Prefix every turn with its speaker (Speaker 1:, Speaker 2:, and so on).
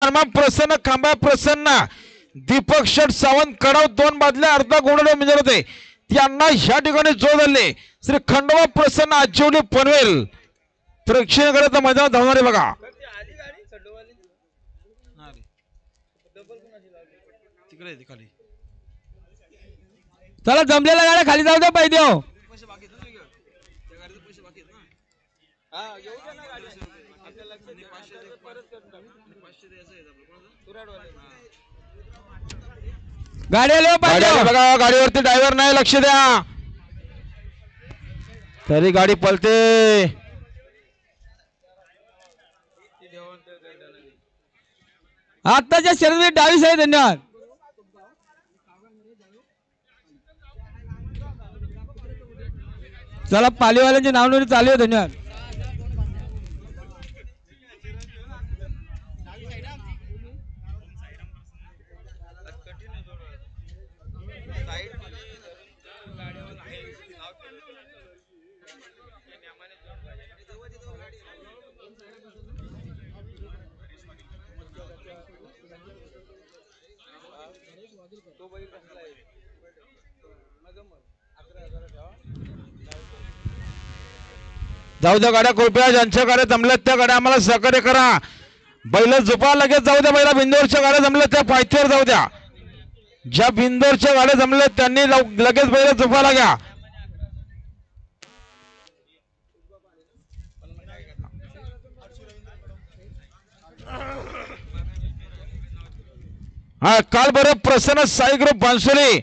Speaker 1: हनुमान प्रसन्न खांबा प्रसन्न दीपक शेठ सावंत कडाव 2 बादल्या अर्धा गोडा मिळत होते त्यांना ह्या ठिकाणी जोड दिले श्री खंडोबा प्रसन्न आजिवली पनवेल प्रेक्षकांच्या मैदानात धावणारे बघा
Speaker 2: चला जमलेला गाड्या खाली जाऊ द्या पाहिजे गाडी
Speaker 1: बघा गाडीवरती ड्रायव्हर नाही लक्ष द्या तरी गाडी पलते
Speaker 2: आत्ताच्या शर्यतीत डावी आहे धन्यवाद चला पालीवाल्यांची नाव नोंदणी चालू आहे धन्यवाद
Speaker 1: जाऊ द्या गाड्या कृपया ज्यांच्या गाड्या जमल्यात त्या गाड्या आम्हाला सहकार्य करा बैल झोपा लगेच जाऊ द्या बैला बिंदोरच्या गाड्या जमल्यात त्या पायथ्यावर जाऊ द्या ज्या बिंदोरच्या गाड्या जमल्यात त्यांनी लगेच बैल झोपायला घ्या हा काल बरं प्रसन्न साई ग्रुप बांसुरी